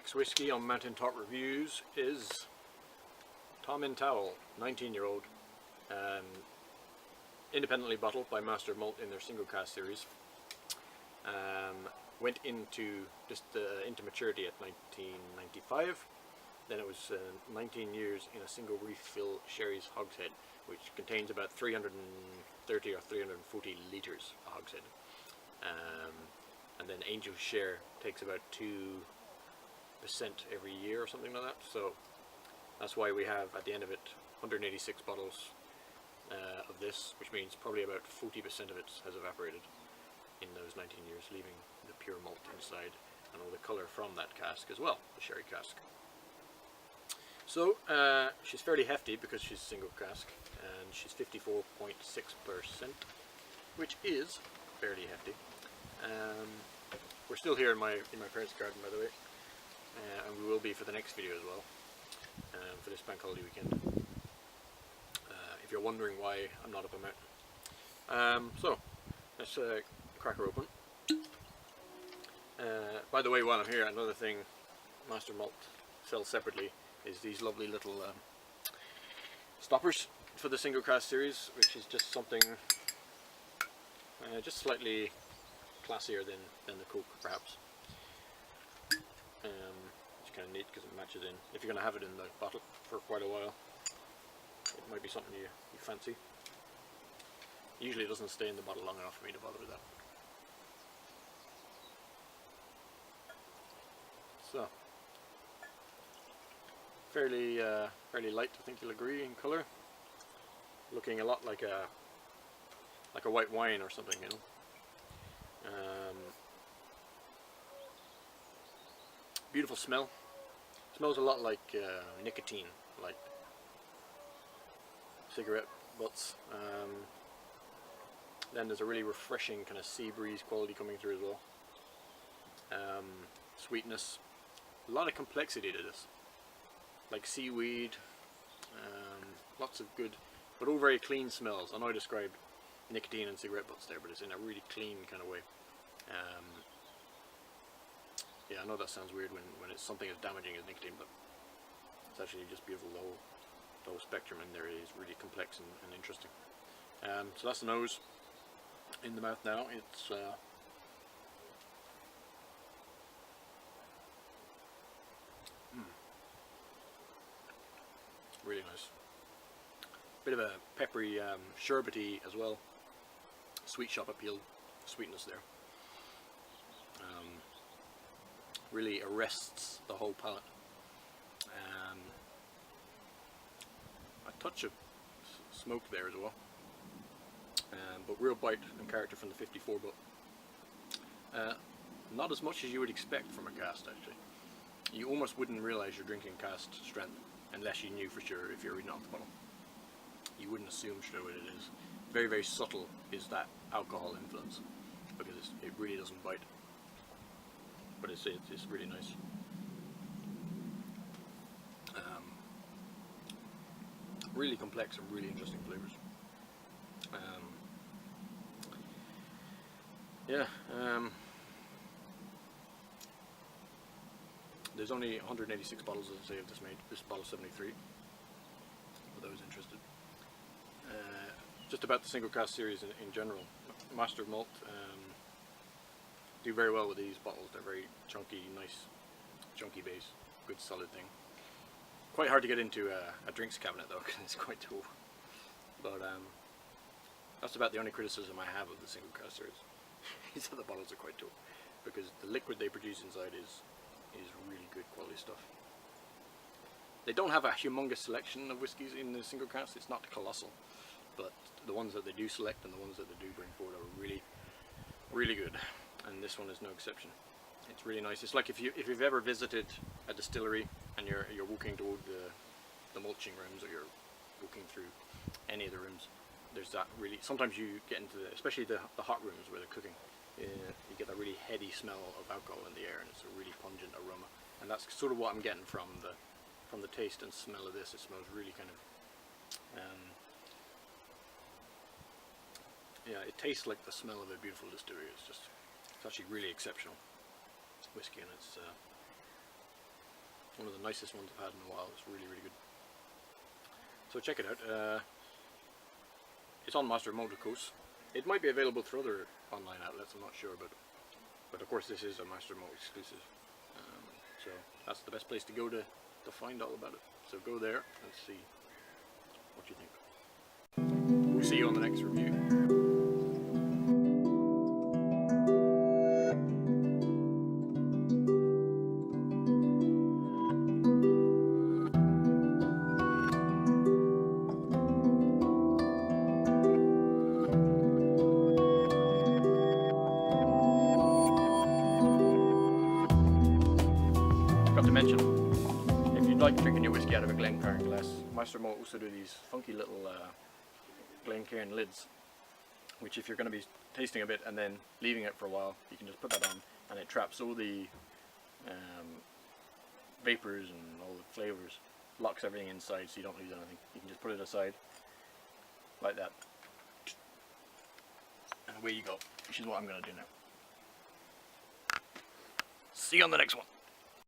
next whiskey on Mountaintop Reviews is Tomintoul, 19-year-old, independently bottled by Master of Malt in their single cask series. Went into maturity at 1995. Then it was 19 years in a single refill sherry's hogshead, which contains about 330 or 340 litres a hogshead. And then Angel's Share takes about 2% every year or something like that. So that's why we have at the end of it 186 bottles of this, which means probably about 40% of it has evaporated in those 19 years, leaving the pure malt inside and all the colour from that cask as well, the sherry cask. So she's fairly hefty because she's single cask, and she's 54.6%, which is fairly hefty. We're still here in my parents' garden, by the way, and we will be for the next video as well, for this bank holiday weekend. If you're wondering why I'm not up a mountain. So let's crack her open. By the way, while I'm here, another thing Master Malt sells separately is these lovely little stoppers for the single cask series, which is just something just slightly classier than the Coke, perhaps. It's kind of neat because it matches in. If you're going to have it in the bottle for quite a while, it might be something you fancy. Usually it doesn't stay in the bottle long enough for me to bother with that. So, fairly light, I think you'll agree, in colour. Looking a lot like a white wine or something, you know. Beautiful smell. Smells a lot like nicotine, like cigarette butts. Then there's a really refreshing kind of sea breeze quality coming through as well. Sweetness. A lot of complexity to this. Like seaweed, lots of good, but all very clean smells. I know I described nicotine and cigarette butts there, but it's in a really clean kind of way. Yeah, I know that sounds weird when it's something as damaging as nicotine, but it's actually just beautiful. The whole spectrum in there is really complex and interesting. So that's the nose. In the mouth now, it's really nice. Bit of a peppery, sherbety as well. Sweet shop appeal, sweetness there. Really arrests the whole palate. A touch of smoke there as well. But real bite and character from the 54, but not as much as you would expect from a cask, actually. You almost wouldn't realise you're drinking cask strength unless you knew for sure if you're reading off the bottle. You wouldn't assume straight away it is. Very, very subtle is that alcohol influence, because it really doesn't bite. But it's really nice. Really complex and really interesting flavours. Yeah, there's only 186 bottles, as I say, of this made. This bottle 73, for those interested. Just about the single cask series in general. Master of Malt do very well with these bottles. They're very chunky, nice, chunky base, good solid thing. Quite hard to get into a drinks cabinet though, because it's quite tall. But that's about the only criticism I have of the single cask series. Is that the bottles are quite tall, because the liquid they produce inside is really good quality stuff. They don't have a humongous selection of whiskies in the single cask. It's not colossal, but the ones that they do select and the ones that they do bring forward are really, really good. And this one is no exception. It's really nice. It's like if you've ever visited a distillery and you're walking toward the mulching rooms, or you're walking through any of the rooms. There's that really. Sometimes you get into especially the hot rooms where they're cooking. You get a really heady smell of alcohol in the air, and it's a really pungent aroma. And that's sort of what I'm getting from the taste and smell of this. It smells really kind of. Yeah, it tastes like the smell of a beautiful distillery. It's actually really exceptional whiskey, and it's One of the nicest ones I've had in a while. It's really, really good. So check it out. It's on Master of Malt, of course. It might be available through other online outlets, I'm not sure, but of course this is a Master of Malt exclusive. So that's the best place to go to find all about it. So go there and see what you think. We'll see you on the next review. Forgot to mention, if you'd like drinking your whiskey out of a Glencairn glass, Master of Malt also do these funky little Glencairn lids, which if you're going to be tasting a bit and then leaving it for a while, you can just put that on and it traps all the vapors and all the flavors, locks everything inside so you don't lose anything. You can just put it aside like that and away you go, which is what I'm going to do now. See you on the next one.